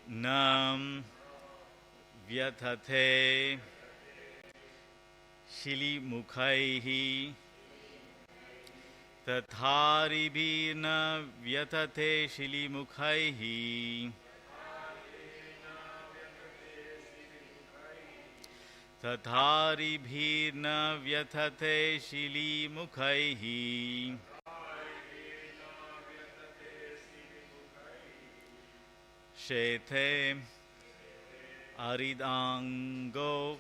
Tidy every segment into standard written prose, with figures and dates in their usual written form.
Nam Vyatate Shilimukhaihi Tatharibhirna Vyatate Shilimukhaihi Tatharibhirna Vyatate Shilimukhaihi Shethe Aridango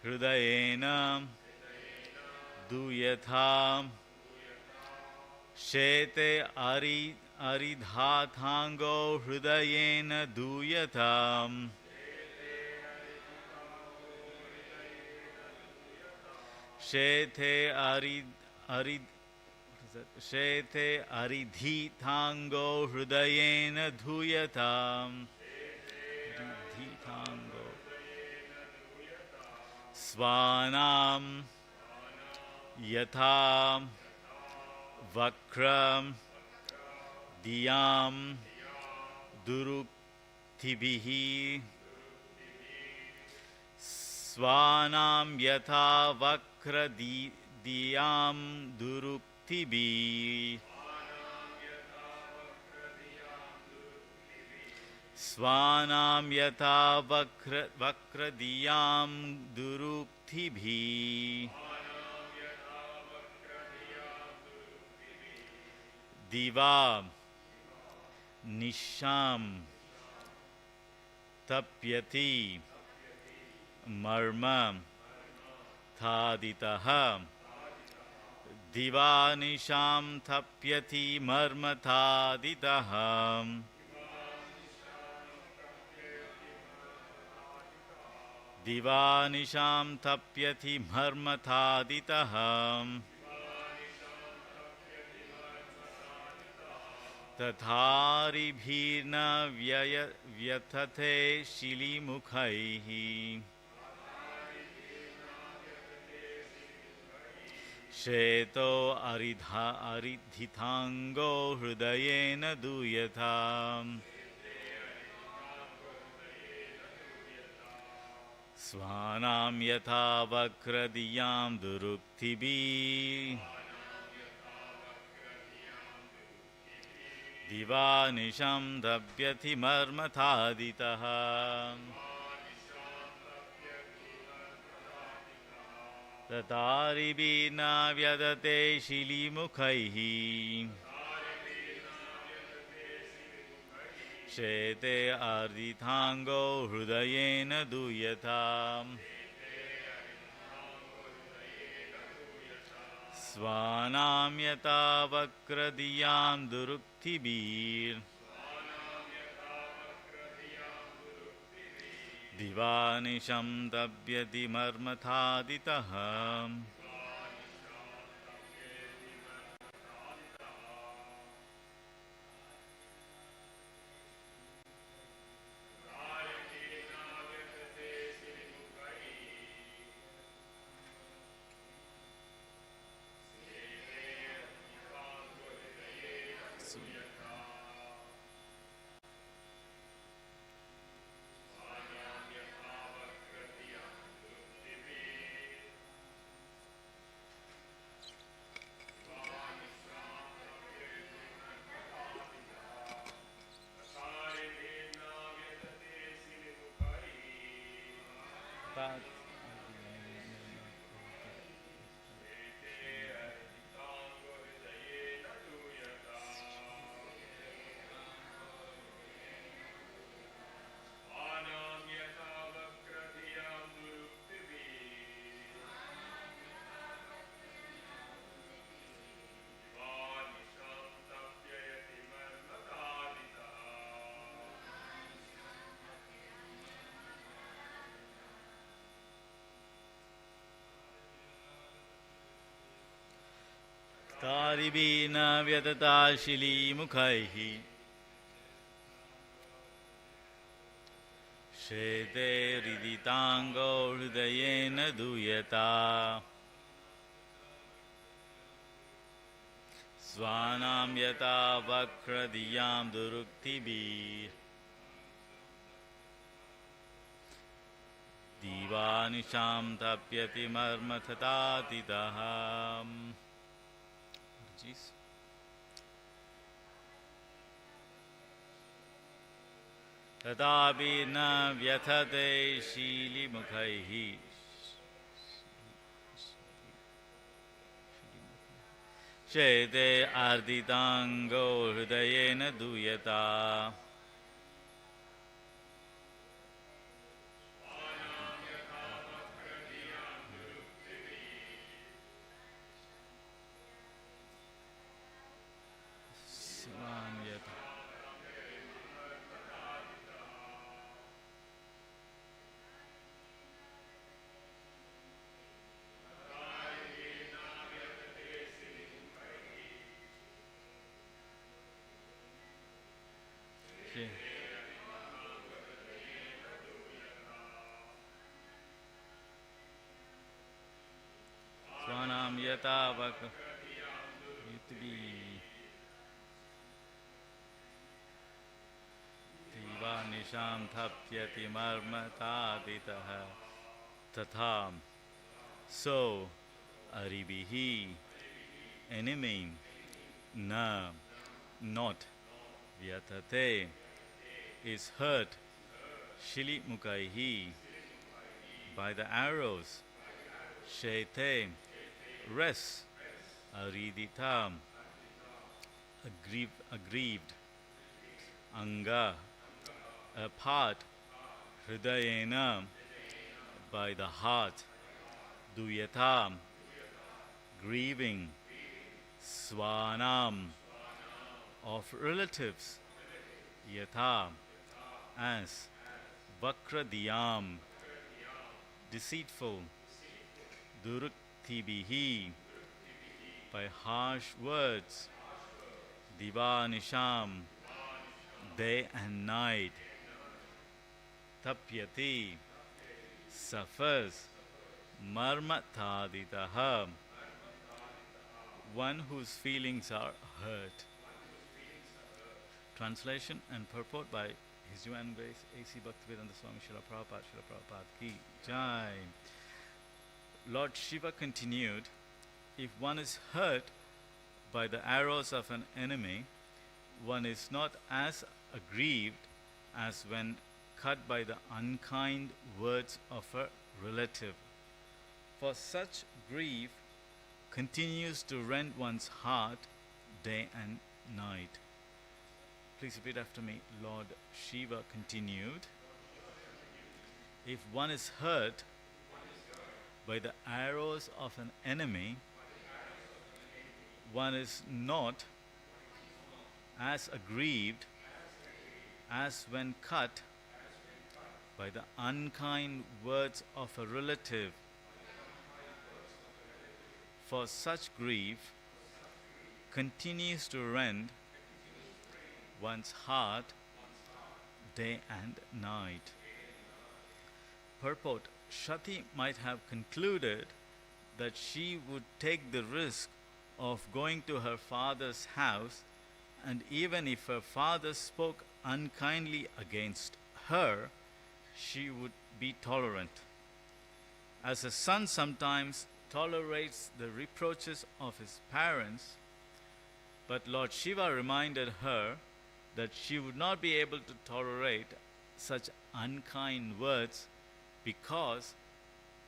Hrudayena Duyatha Shete Aridhathango Hrudayena Duyatha Shete Shete Aridhitango Hrudayena Dhuyatam Aridhitango Svanam Yatham Vakram Diyam Duruktibihi Svanam Yatha Vakra Diyam Duruktibi Svanam Yatha Vakra Diyam Duruktibi Diva Nisham Tapyati Marma Thaditaha Divanisham Tapyati Marma Thaditaha Divanisham Tapyati Marma Thaditaha Tatharibhirna Vyatate Shilimukhaihi Sheto Aridhitango Hrudayena Duyatha Svanam Yatha Vakra Diyam Duruktibi Divanisham Tapyati Marma Thaditaha Tataribhirna Vyadate Shilimukhaihi Shete Ardithango Hrudayena Duyatha Svanam Yata Vakra Diyam Duruktibir Divanisham Tapyati Marma Thaditaha Taribhirna Vyadata Shilimukhaihi Shete Riditango Hrudayena Duyata Svanam yata vakradiyam duruktibir Divanisham tapyati marmathatatidaham. Jeez. Tadapi na vyathate shili mukhaihi Shete arditango hridayena duyata Svanam yata vak yutvi Divanisham tapyati marmataditaha tatham. So, aribihi, enemy, na, not, vyatate, is hurt, shili mukaihi, by the arrows, shete, rest, ariditam, aggrieved, anga, a part, hridayena, by the heart, duyatam, grieving, swanam, of relatives, yatha, as, vakradiyam, deceitful, duruktibihi, by harsh words, divanisham, day and night, tapyati, suffers, marmataditaha, one whose feelings are hurt. Translation and purport by His Divine Grace A.C. Bhaktivedanta Swami Srila Prabhupada Ki Jai. Lord Shiva continued, if one is hurt by the arrows of an enemy, one is not as aggrieved as when cut by the unkind words of a relative. For such grief continues to rend one's heart day and night. Please repeat after me. Lord Shiva continued, if one is hurt by the arrows of an enemy, one is not as aggrieved as when cut by the unkind words of a relative. For such grief continues to rend one's heart day and night. Purport: Shati might have concluded that she would take the risk of going to her father's house, and even if her father spoke unkindly against her, she would be tolerant. As a son sometimes tolerates the reproaches of his parents, but Lord Shiva reminded her that she would not be able to tolerate such unkind words because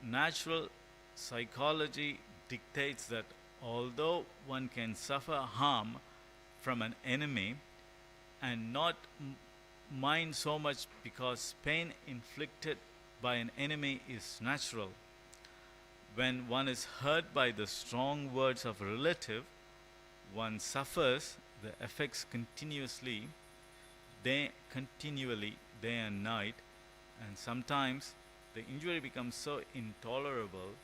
natural psychology dictates that although one can suffer harm from an enemy and not mind so much because pain inflicted by an enemy is natural, when one is hurt by the strong words of a relative, one suffers the effects continually, day and night, and sometimes the injury becomes so intolerable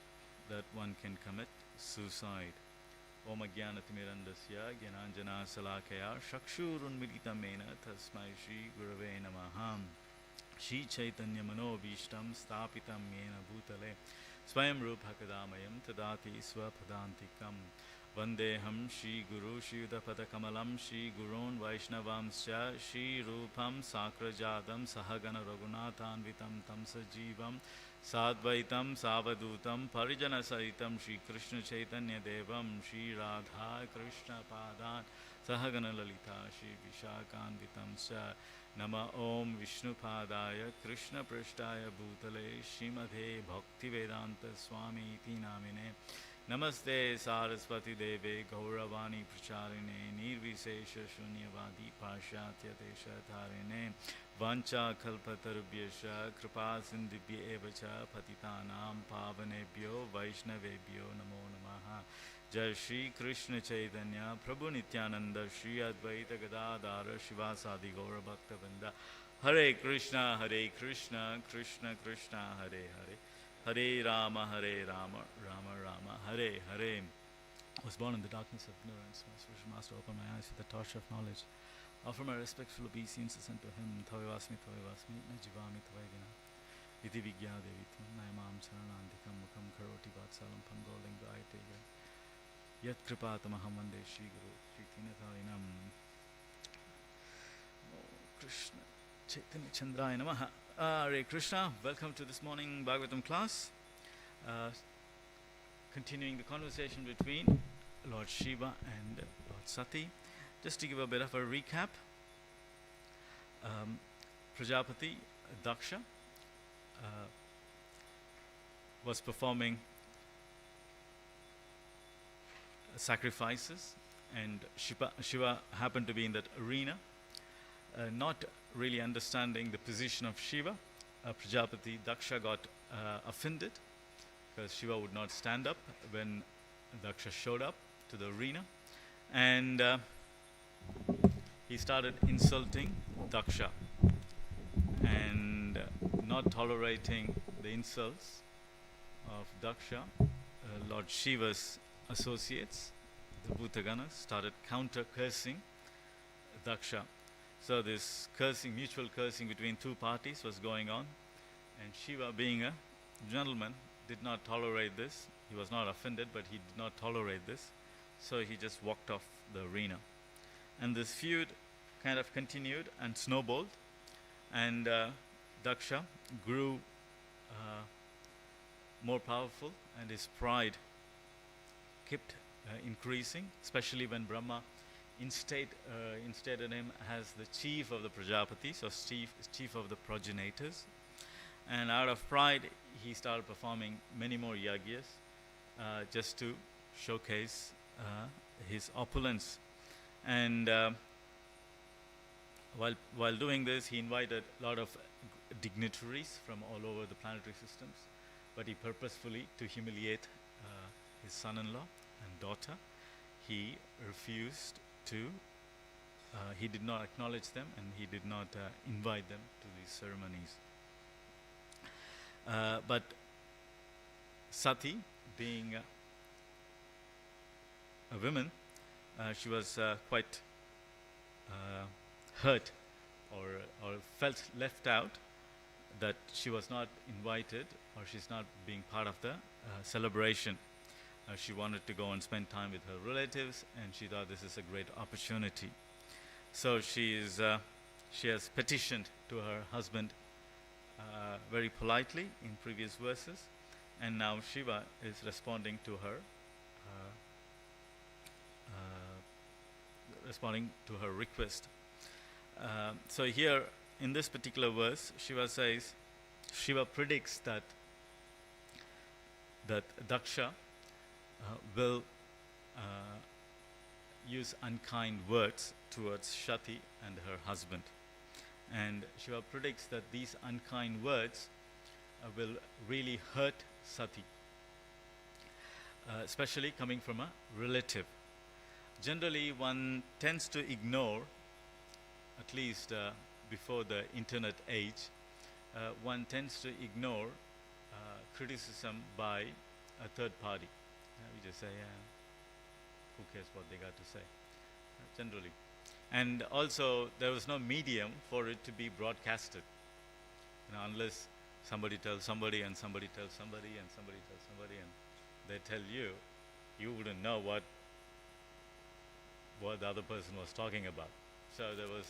that one can commit suicide. Om Ajnanatimirandasya Gyananjana Salakaya Shakshurunmilitamena Tasmai Shri Gurave Namaha. Shri Chaitanya Manobhishtam Stapitam Yena Bhutale Swayam Rupakadamayam Tadati Swapadantikam Vandeham Shri Guru Shri Yudapadakamalam Shri Gurun Vaishnavamscha Shri Rupam Sakrajadam Sahagana Raghunathanvitam Tamsa Jivam Sadvaitam Savadutam Parijana Saitam Shri Krishna Chaitanya Devam Shri Radha Krishna Padan Sahagana Lalita Shri Vishakanvitam Scha Nama Om Vishnu Padaya Krishna Prishtaya Bhutale Srimate Bhaktivedanta Swami Iti Namine Namaste Saraswati Deve Gauravani Pracharine Nirvisesha Shunyavadi Pashatya Desha Tarine Vancha Kalpatarubhyasha Kripa Sindhibhya Evacha Patitanam Pavanebhyo Vaishnavebhyo Namo Namaha Jai Shri Krishna Chaitanya Prabhu Nityananda Shri Advaita Gadadhara Shivasadi Gaura Bhaktavinda Hare Krishna Krishna Krishna Hare Hare Hare Rama, Rama Rama, Hare Hare. I was born in the darkness of ignorance. My spiritual master opened my eyes with the torch of knowledge. Offer my respectful obeisances unto him. Tavivasmi, na jivami tavaivina. Iti vigya devitam, naimam saranandikam mukam karoti vatsalam pangoling vaitega. Yat kripatamaham vande Shri Guru, Shri Tinatharinam. Krishna Chaitanya Chandraya Namaha. Hare Krishna, welcome to this morning Bhagavatam class. Continuing the conversation between Lord Shiva and Lord Sati. Just to give a bit of a recap, Prajapati Daksha was performing sacrifices, and Shiva happened to be in that arena. Not really understanding the position of Shiva, Prajapati Daksha got offended because Shiva would not stand up when Daksha showed up to the arena, and he started insulting Daksha and not tolerating the insults of Daksha. Lord Shiva's associates, the Bhutaganas, started counter-cursing Daksha. So this cursing, mutual cursing between two parties was going on, and Shiva, being a gentleman, did not tolerate this. He was not offended, but he did not tolerate this. So he just walked off the arena. And this feud kind of continued and snowballed, and Daksha grew more powerful, and his pride kept increasing, especially when Brahma instated him as the chief of the Prajapatis, or chief of the progenitors. And out of pride, he started performing many more yagyas just to showcase his opulence. And while doing this, he invited a lot of dignitaries from all over the planetary systems, but he purposefully, to humiliate his son-in-law and daughter, he refused to, he did not acknowledge them, and he did not invite them to these ceremonies. But Sati, being a woman, she was quite hurt or felt left out, that she was not invited, or she's not being part of the celebration. She wanted to go and spend time with her relatives, and she thought this is a great opportunity. So she has petitioned to her husband very politely in previous verses, and now Shiva is responding to her, request. So here in this particular verse, Shiva predicts that Daksha will use unkind words towards Shati and her husband. And Shiva predicts that these unkind words will really hurt Sati, especially coming from a relative. Generally, one tends to ignore, at least before the internet age, one tends to ignore criticism by a third party. We just say, who cares what they got to say, generally. And also, there was no medium for it to be broadcasted, unless somebody tells somebody, and somebody tells somebody, and somebody tells somebody, and they tell you, you wouldn't know what what the other person was talking about. So there was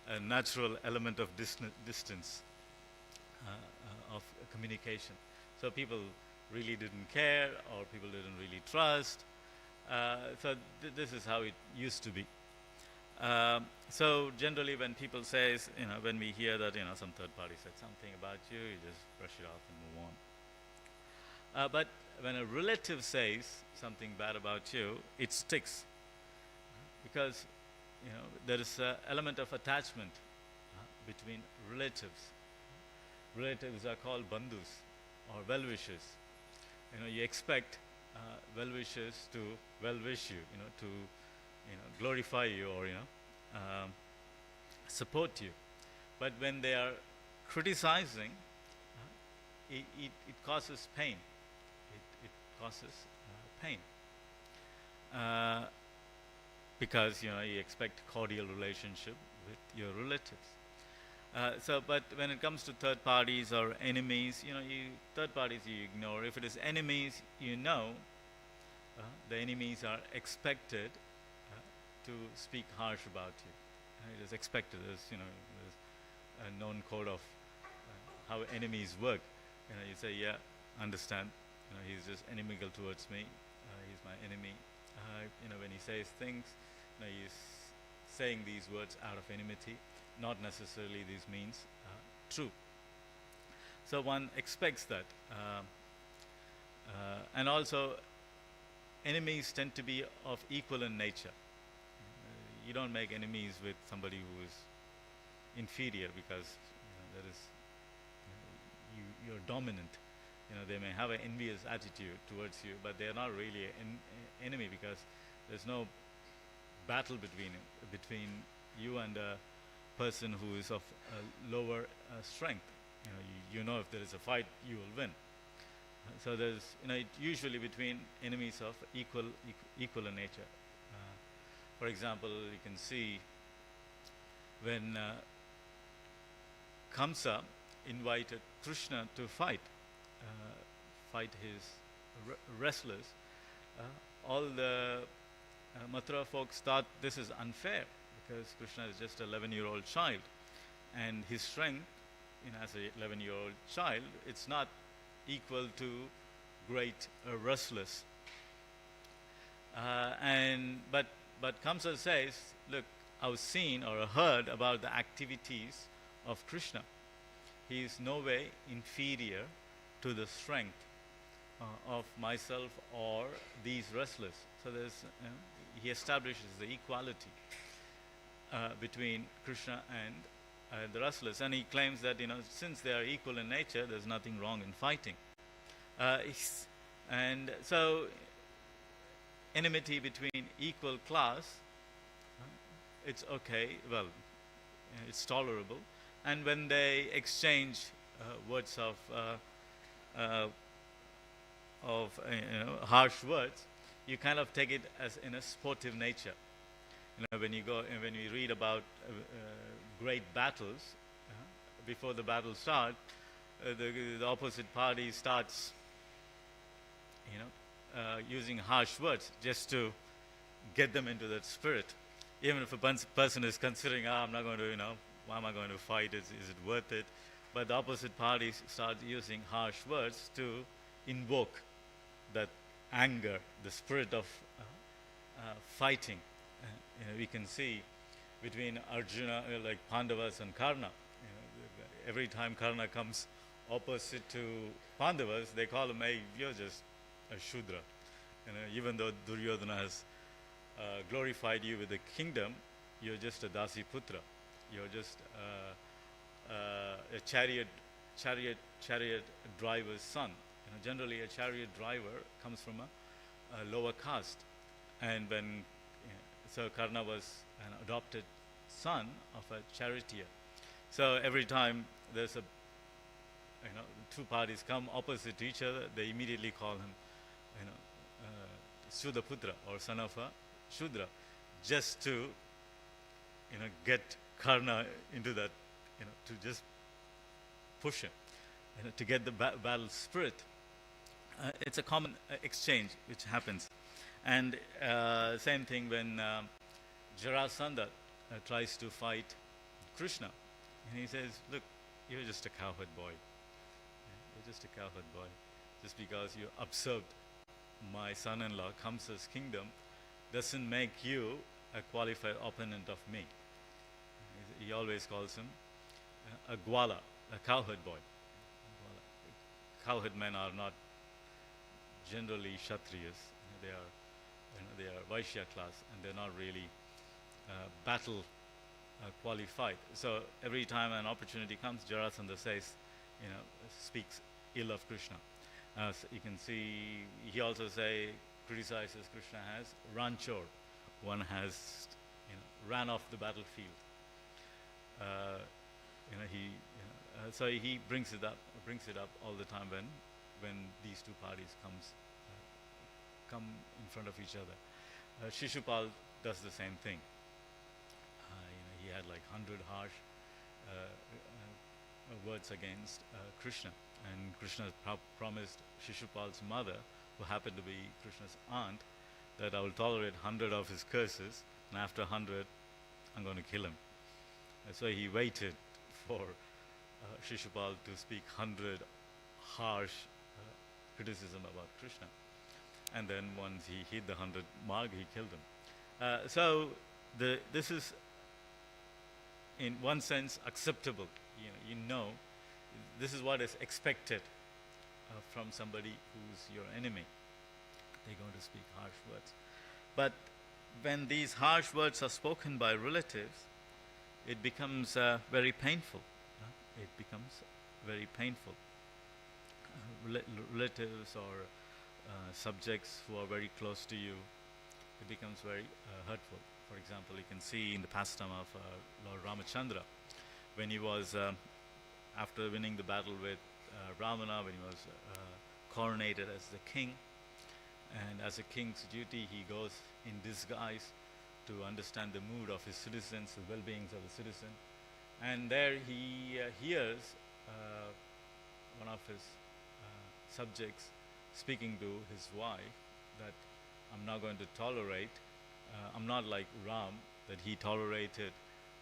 a natural element of distance of communication. So people really didn't care, or people didn't really trust. So this is how it used to be. So generally, when people says, when we hear that, some third party said something about you, you just brush it off and move on. But when a relative says something bad about you, it sticks, because there is an element of attachment between relatives. Relatives are called bandhus or well-wishers. You expect well-wishers to well-wish you, to glorify you, or support you. But when they are criticizing, it causes pain. It causes pain. Because you expect cordial relationship with your relatives. But when it comes to third parties or enemies, third parties you ignore. If it is enemies, the enemies are expected to speak harsh about you. It is expected. There's a known code of how enemies work. You say, yeah, understand. He's just inimical towards me. He's my enemy. When he says things, he's saying these words out of enmity. Not necessarily this means true. So one expects that. And also, enemies tend to be of equal in nature. You don't make enemies with somebody who is inferior, because there is you're dominant. They may have an envious attitude towards you, but they are not really an enemy, because there's no battle between you and a person who is of lower strength. If there is a fight, you will win. So there's usually between enemies of equal in nature. For example, you can see when Kamsa invited Krishna to fight his wrestlers, all the Mathura folks thought this is unfair, because Krishna is just an 11-year-old child, and his strength, as a 11-year-old child, it's not equal to great wrestlers. But Kamsa says, look, I've seen or heard about the activities of Krishna. He is no way inferior to the strength of myself or these wrestlers. So he establishes the equality between Krishna and the wrestlers, and he claims that since they are equal in nature, there's nothing wrong in fighting. And so enmity between equal class, it's okay. Well, it's tolerable. And when they exchange words of harsh words, you kind of take it as in a sportive nature. When you read about great battles, before the battle starts, the opposite party starts, using harsh words just to get them into that spirit. Even if a person is considering, I'm not going to, why am I going to fight? Is it worth it? But the opposite party starts using harsh words to invoke that anger, the spirit of fighting. We can see between Arjuna, like Pandavas and Karna. Every time Karna comes opposite to Pandavas, they call him, hey, you're just a Shudra. Even though Duryodhana has glorified you with the kingdom, you're just a Dasi Putra. You're just a chariot driver's son. Generally, a chariot driver comes from a lower caste, and so Karna was an adopted son of a charioteer. So every time there's two parties come opposite to each other, they immediately call him, Shudra Putra, or son of a Shudra, just to, get Karna into that, to just push him, to get the battle spirit. It's a common exchange which happens. And same thing when Jarasandha tries to fight Krishna. And he says, look, you're just a cowherd boy. You're just a cowherd boy. Just because you usurped my son-in-law Kamsa's kingdom doesn't make you a qualified opponent of me. He always calls him a gwala, a cowherd boy. Cowherd men are not generally Kshatriyas. They are Vaishya class, and they're not really battle qualified. So every time an opportunity comes, Jarasandha says, speaks ill of Krishna. So you can see, he also criticizes Krishna as ranchor, one has ran off the battlefield. So he brings it up all the time when these two parties come in front of each other. Shishupal does the same thing. He had like 100 harsh words against Krishna, and Krishna promised Shishupal's mother, who happened to be Krishna's aunt, that I will tolerate 100 of his curses, and after 100, I'm going to kill him. So he waited for Shishupal to speak 100 harsh criticism about Krishna. And then once he hit the 100 mark, he killed him. So this is, in one sense, acceptable. This is what is expected from somebody who's your enemy. They're going to speak harsh words. But when these harsh words are spoken by relatives, it becomes very painful. It becomes very painful. Relatives or subjects who are very close to you, it becomes very hurtful. For example, you can see in the pastime of Lord Ramachandra, when he was, after winning the battle with Ravana, when he was coronated as the king, and as a king's duty, he goes in disguise to understand the mood of his citizens, the well-beings of the citizen. And there he hears one of his subjects speaking to his wife that I'm not going to tolerate, I'm not like Ram, that he tolerated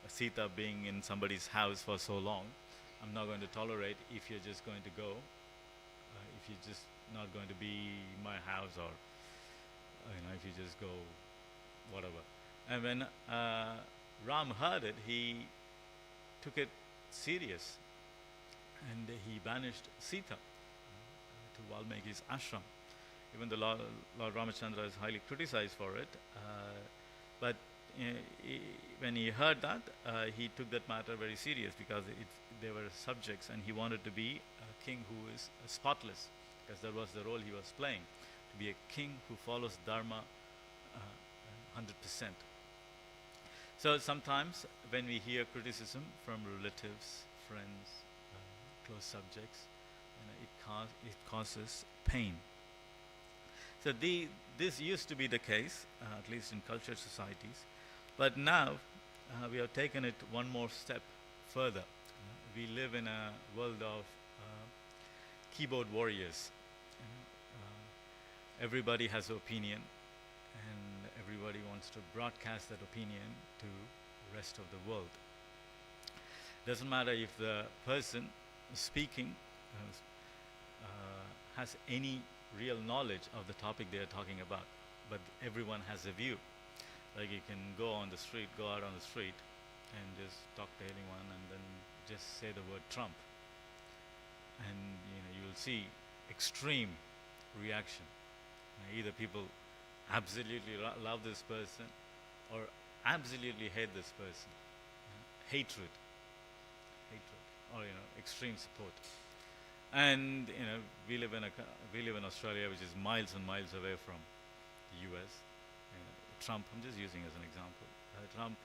Sita being in somebody's house for so long. I'm not going to tolerate if you're just going to go, if you're just not going to be in my house, or if you just go, whatever. And when Ram heard it, he took it serious, and he banished Sita to Valmiki's ashram. Even the Lord Ramachandra is highly criticized for it, but when he heard that, he took that matter very serious, because they were subjects, and he wanted to be a king who is spotless, because that was the role he was playing, to be a king who follows dharma 100%. So sometimes when we hear criticism from relatives, friends, close subjects, it causes pain. So this used to be the case, at least in cultured societies, but now we have taken it one more step further. We live in a world of keyboard warriors. Everybody has an opinion, and everybody wants to broadcast that opinion to the rest of the world. Doesn't matter if the person speaking has any real knowledge of the topic they are talking about, but everyone has a view. Like you can go out on the street and just talk to anyone and then just say the word Trump, and you will see extreme reaction. Either people absolutely love this person or absolutely hate this person. Hatred, or extreme support. And we live in Australia, which is miles and miles away from the U.S. Trump, I'm just using as an example. Trump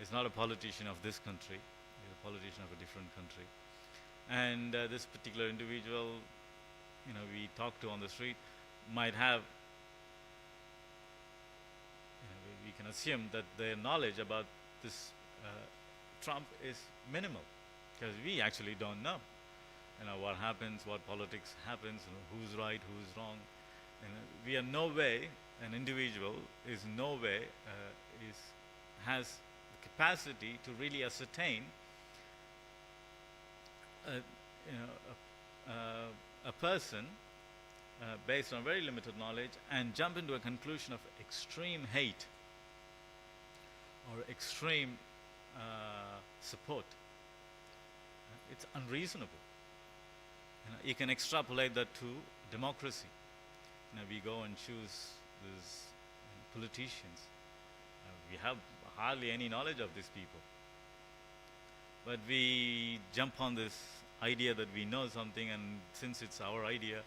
is not a politician of this country; he's a politician of a different country. And this particular individual, we talk to on the street, might have, we can assume that their knowledge about this Trump is minimal, because we actually don't know. What happens, what politics happens, who's right, who's wrong. We are no way an individual is no way is has the capacity to really ascertain a, you know, a person based on very limited knowledge and jump into a conclusion of extreme hate or extreme support. It's unreasonable. You can extrapolate that to democracy. We go and choose these politicians. We have hardly any knowledge of these people. But we jump on this idea that we know something, and since it's our idea,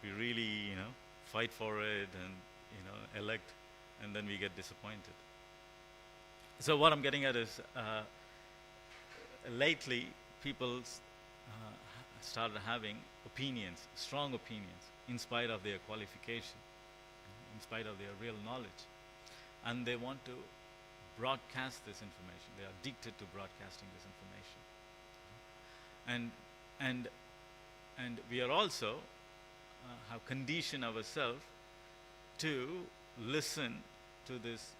we really, fight for it and, elect, and then we get disappointed. So what I'm getting at is, lately, people started having opinions, strong opinions, in spite of their qualification, in spite of their real knowledge. And they want to broadcast this information. They are addicted to broadcasting this information. And we are also have conditioned ourselves to listen to these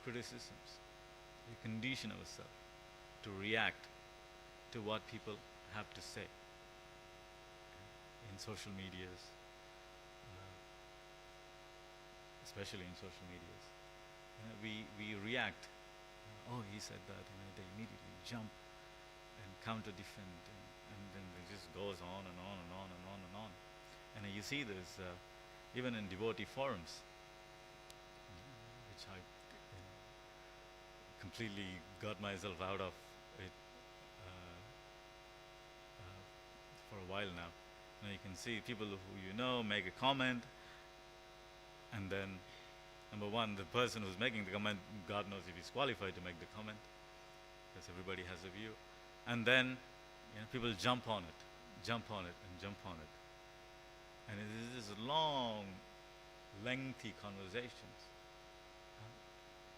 criticisms. We condition ourselves to react to what people have to say in social medias, especially in social medias. We react. Oh, he said that. They immediately jump and counter defend, and then it just goes on and on and on and on and on. And you see this even in devotee forums, which I completely got myself out of it for a while now. You can see people who make a comment, and then number one, the person who's making the comment, God knows if he's qualified to make the comment, because everybody has a view. And then people jump on it, and jump on it. And it is this long, lengthy conversations,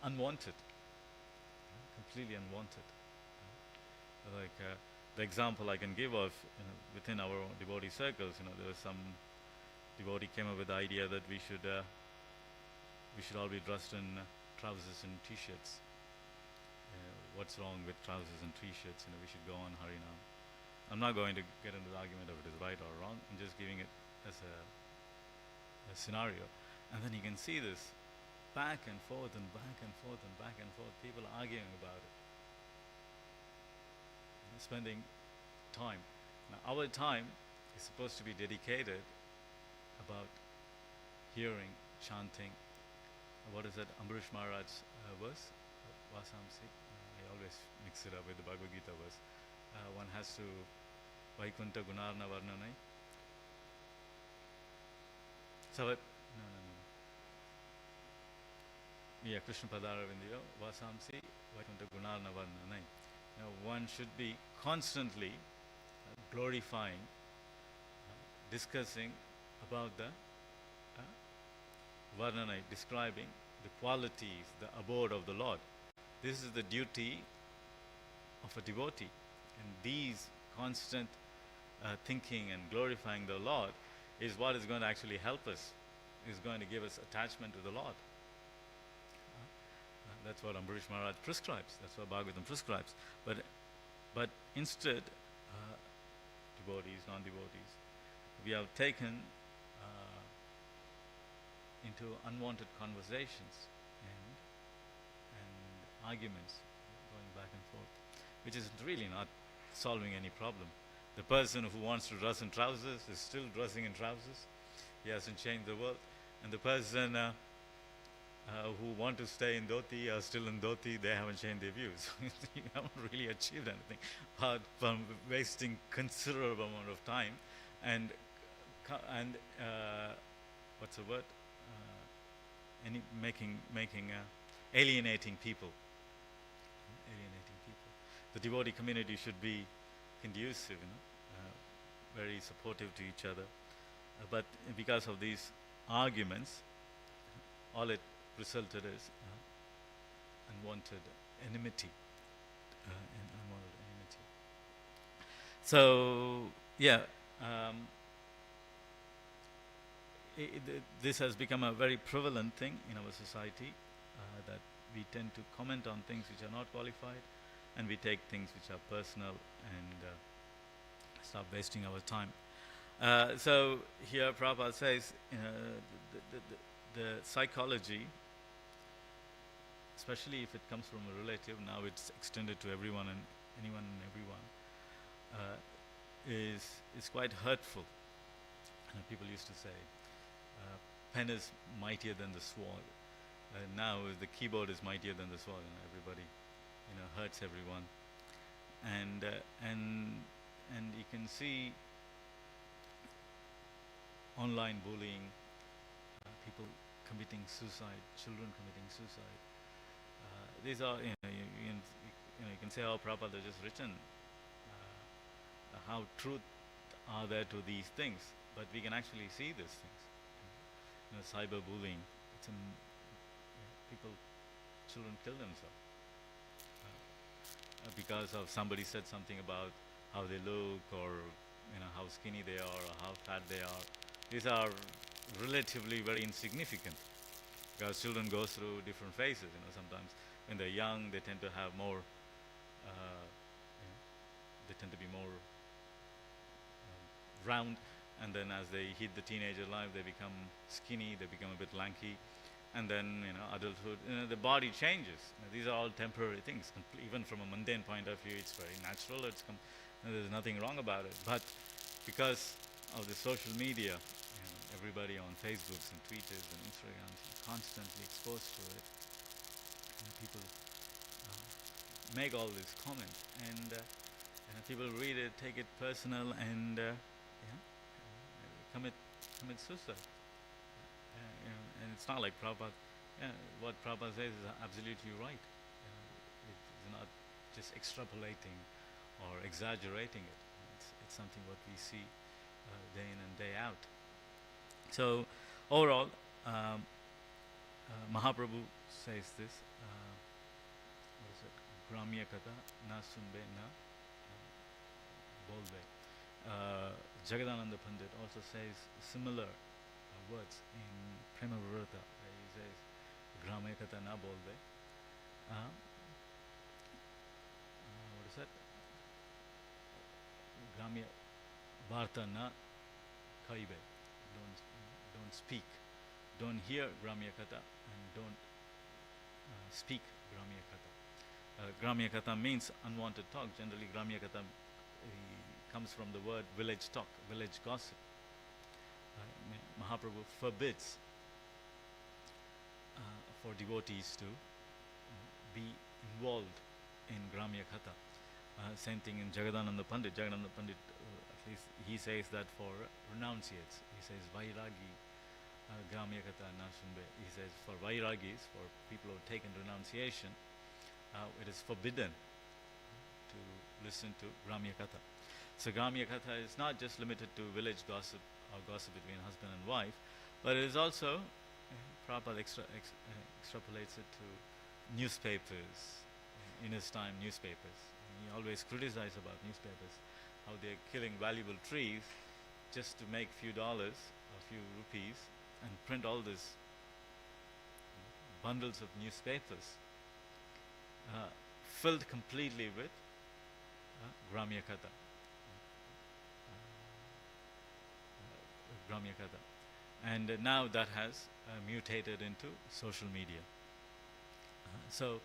unwanted, completely unwanted. Like the example I can give of within our devotee circles, there was some devotee came up with the idea that we should all be dressed in trousers and t-shirts. What's wrong with trousers and t-shirts? We should go on Harinam. I'm not going to get into the argument of it is right or wrong. I'm just giving it as a scenario. And then you can see this back and forth and back and forth and back and forth, people arguing about it, spending time. Now, our time is supposed to be dedicated about hearing, chanting. What is that Ambarish Maharaj verse? Vasamsi. I always mix it up with the Bhagavad Gita verse. One has to Vaikunta Gunarna Varnanai. So no. Yeah, Krishna Padara Vindiyo, Vasamsi, Vaikunta Gunarna Varnanai. One should be constantly glorifying, discussing about the Varnanai, describing the qualities, the abode of the Lord. This is the duty of a devotee. And these constant thinking and glorifying the Lord is what is going to actually help us, is going to give us attachment to the Lord. That's what Ambarish Maharaj prescribes. That's what Bhagavatam prescribes. But instead, devotees, non-devotees, we have taken into unwanted conversations and arguments, going back and forth, which is really not solving any problem. The person who wants to dress in trousers is still dressing in trousers. He hasn't changed the world. And the person who want to stay in dhoti are still in dhoti, they haven't changed their views. You haven't really achieved anything apart from wasting considerable amount of time and what's the word? Alienating people. Alienating people. The devotee community should be conducive, very supportive to each other. But because of these arguments, all it resulted is unwanted enmity. Unwanted enmity. So, yeah, this has become a very prevalent thing in our society, that we tend to comment on things which are not qualified, and we take things which are personal and stop wasting our time. So here Prabhupada says, the psychology, especially if it comes from a relative, now it's extended to everyone and anyone and everyone, is quite hurtful. People used to say, pen is mightier than the sword. Now the keyboard is mightier than the sword. Everybody, hurts everyone, and you can see online bullying, people committing suicide, children committing suicide. These are, you can say, oh, Prabhupada has just written how truth are there to these things, but we can actually see these things. Cyberbullying, people, children kill themselves because of somebody said something about how they look, or how skinny they are, or how fat they are. These are relatively very insignificant, because children go through different phases. Sometimes when they're young, they tend to have more, they tend to be more round, and then as they hit the teenager life, they become skinny, they become a bit lanky, and then adulthood, the body changes. These are all temporary things. Even from a mundane point of view, it's very natural. There's nothing wrong about it. But because of the social media, everybody on Facebooks and Twitters and Instagrams are constantly exposed to it, and people make all these comments, and people read it, take it personal, and commit suicide. And it's not like Prabhupada. What Prabhupada says is absolutely right. It's not just extrapolating or exaggerating it. It's something what we see day in and day out. So overall, Mahaprabhu says this. What is it? Gramya Kata na sunbe na bolbe. Jagadananda Pandit also says similar words in Prema Vrata, where he says Gramya Kata na bolbe. What is that? Gramya Varta na kaibe. Don't speak. Don't hear Gramya Kata, and don't speak Gramya Kata. Gramya Kata means unwanted talk. Generally, Gramya Kata comes from the word village talk, village gossip. Mahaprabhu forbids for devotees to be involved in Gramya Kata. Same thing in Jagadananda Pandit. Jagadananda Pandit, at least he says that for renunciates. He says Vairagi Gramya Kata Nashunbe. He says for Vairagis, for people who have taken renunciation, it is forbidden to listen to Gramya Kata. So Gramya Katha is not just limited to village gossip or gossip between husband and wife, but it is also, Prabhupada extrapolates it to newspapers, in his time newspapers. He always criticized about newspapers, how they're killing valuable trees just to make few dollars, a few rupees, and print all these bundles of newspapers filled completely with Gramya Katha. Gramya Katha. And now that has mutated into social media. So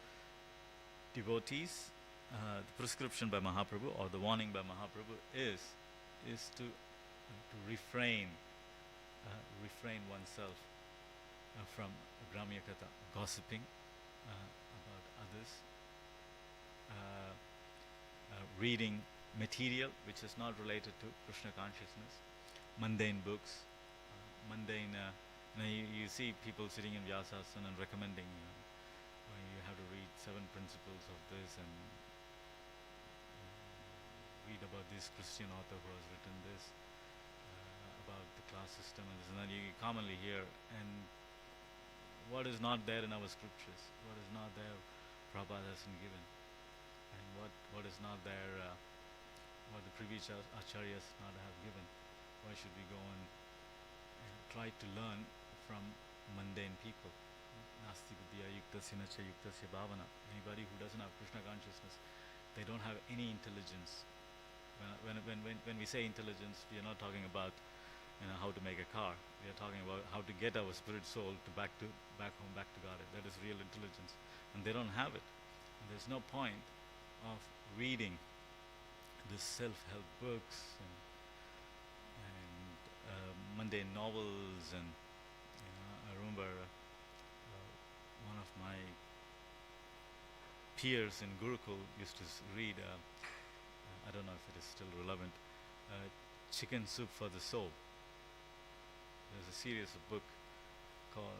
devotees, the prescription by Mahaprabhu, or the warning by Mahaprabhu is to refrain oneself from Gramya Katha, gossiping about others, reading material which is not related to Krishna consciousness, mundane books, mundane. You see people sitting in Vyasasana and recommending, you have to read 7 principles of this, and read about this Christian author who has written this about the class system and this, and then you commonly hear, and what is not there in our scriptures, what is not there, Prabhupada hasn't given, and what is not there, what the previous acharyas not have given. Why should we go and try to learn from mundane people. Nasti vidya yuktasya nacha yuktasya bhavana. Anybody who doesn't have Krishna consciousness, they don't have any intelligence. When we say intelligence, we are not talking about how to make a car. We are talking about how to get our spirit soul back home, back to God. That is real intelligence, and they don't have it. And there's no point of reading these self-help books and mundane novels. And I remember one of my peers in Gurukul used to read. I don't know if it is still relevant. Chicken Soup for the Soul. There's a series of book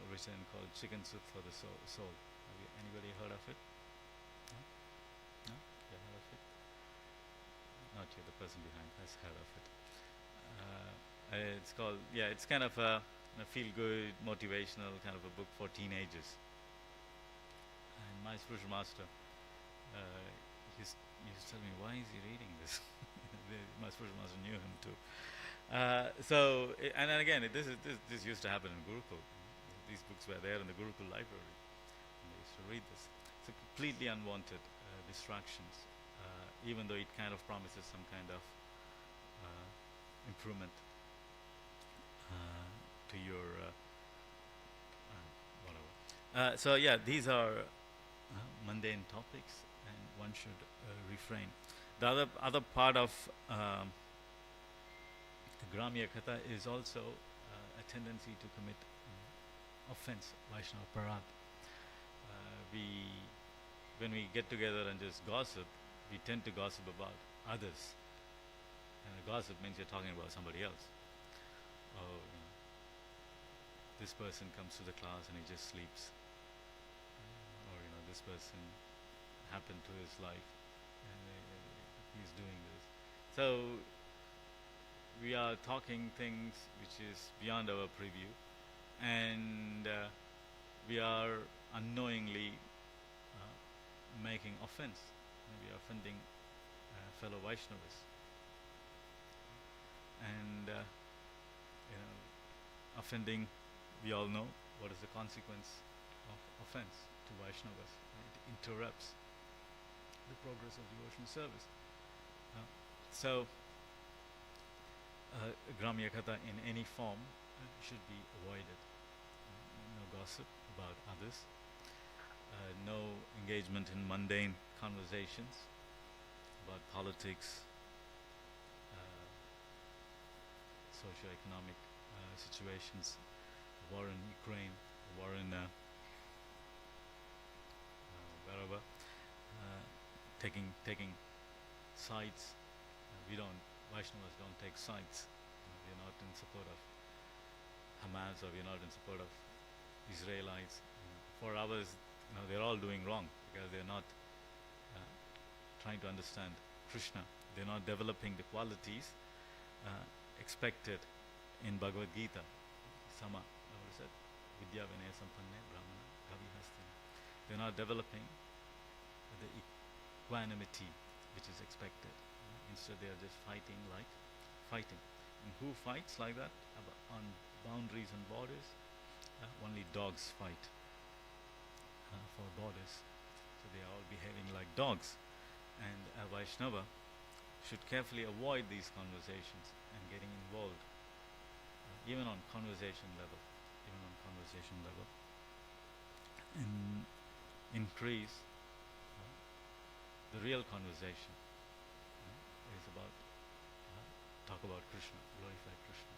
written called Chicken Soup for the Soul. Have anybody heard of it? No? No? You heard of it? Not you. The person behind has heard of it. It's called. Yeah, it's kind of a feel-good, motivational kind of a book for teenagers. And my spiritual master used to tell me, why is he reading this? My spiritual master knew him too. And again, this used to happen in Gurukul. These books were there in the Gurukul library, and they used to read this. So completely unwanted distractions, even though it kind of promises some kind of improvement to your whatever. So yeah, these are mundane topics, and one should refrain. The other part of the Gramya Katha is also a tendency to commit offense, Vaishnava Parad. When we get together and just gossip, we tend to gossip about others. And a gossip means you're talking about somebody else. Oh, this person comes to the class and he just sleeps. Or this person happened to his life and he's doing this. So we are talking things which is beyond our preview, and we are unknowingly making offense. We are offending fellow Vaishnavas, and offending, we all know what is the consequence of offense to Vaishnavas. It interrupts the progress of devotional service. So Gramya Katha in any form should be avoided. No gossip about others, no engagement in mundane conversations about politics, socio-economic situations, war in Ukraine, war in wherever, taking sides. Vaishnavas don't take sides. We're not in support of Hamas, or we're not in support of Israelites. For others, they're all doing wrong because they're not trying to understand Krishna. They're not developing the qualities expected in Bhagavad Gita. Sama, what is that? Vidya Vinaya Sampanne Brahmana Gavi Hastana. They're not developing the equanimity which is expected. Instead, they are just fighting. And who fights like that? On boundaries and borders? Only dogs fight for borders. So they are all behaving like dogs. And a Vaishnava should carefully avoid these conversations and getting involved, even on conversation level, and increase the real conversation. Is about talk about Krishna, glorify Krishna,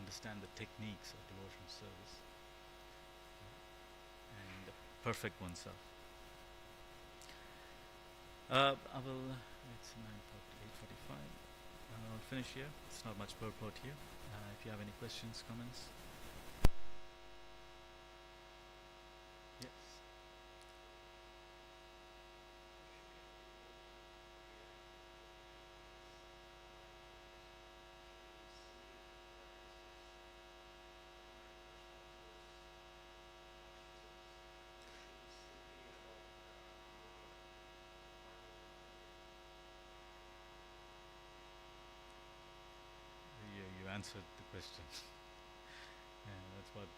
understand the techniques of devotional service, and perfect oneself. I will. It's 8:45. I'll finish here. It's not much purport here. If you have any questions, comments. Yes. You answered the question. what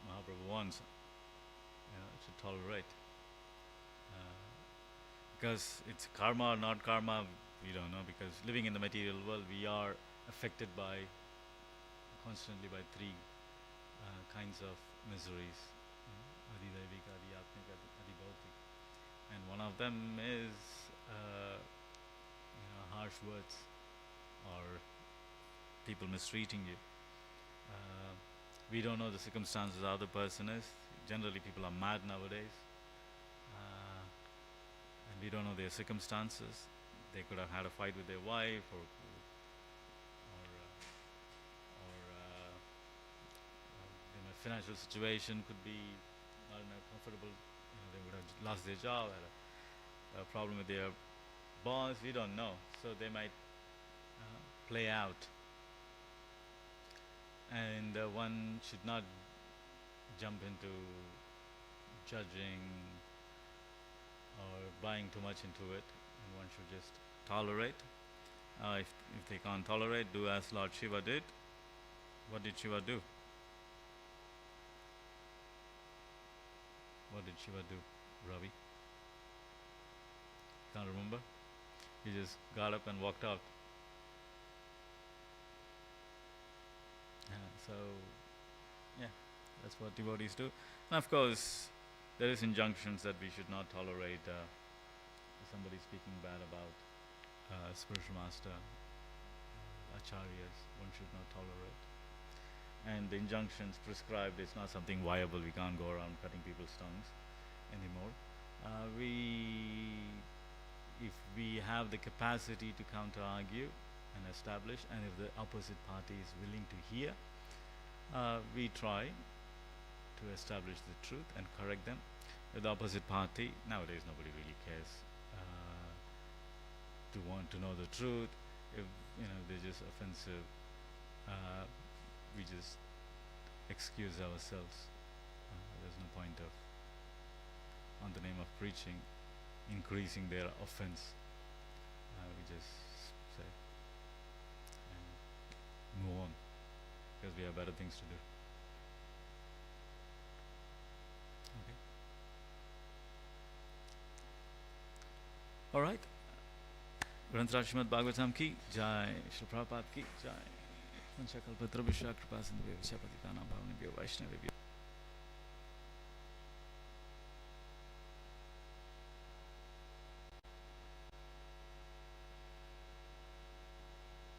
Mahaprabhu wants, to tolerate. Because it's karma or not karma, we don't know. Because living in the material world, we are affected by constantly by three kinds of miseries: Adidaivic, Adhyatmic, Adibhautik. And one of them is harsh words or people mistreating you. We don't know the circumstances the other person is. Generally, people are mad nowadays, and we don't know their circumstances. They could have had a fight with their wife, or financial situation could be not in a comfortable. They would have lost their job, had a problem with their boss. We don't know, so they might play out. And one should not jump into judging or buying too much into it, and one should just tolerate. If they can't tolerate, do as Lord Shiva did. What did Shiva do? What did Shiva do, Ravi? Can't remember? He just got up and walked out. So, that's what devotees do. And of course, there is injunctions that we should not tolerate somebody speaking bad about spiritual master, acharyas. One should not tolerate. And the injunctions prescribed, it's not something viable. We can't go around cutting people's tongues anymore. If we have the capacity to counter-argue and establish, and if the opposite party is willing to hear, we try to establish the truth and correct them. With the opposite party, nowadays nobody really cares to want to know the truth. If they're just offensive, we just excuse ourselves. There's no point of, on the name of preaching, increasing their offense. We just say and move on, because we have better things to do. Okay. All right. Granth Srimad Bhagavatam ki jai, Shri Prabhupada ki jai. Vanchakalpatra Vishya Kripa Sindhu Vishya Patitanam Bhavani Vaishnavibhyo.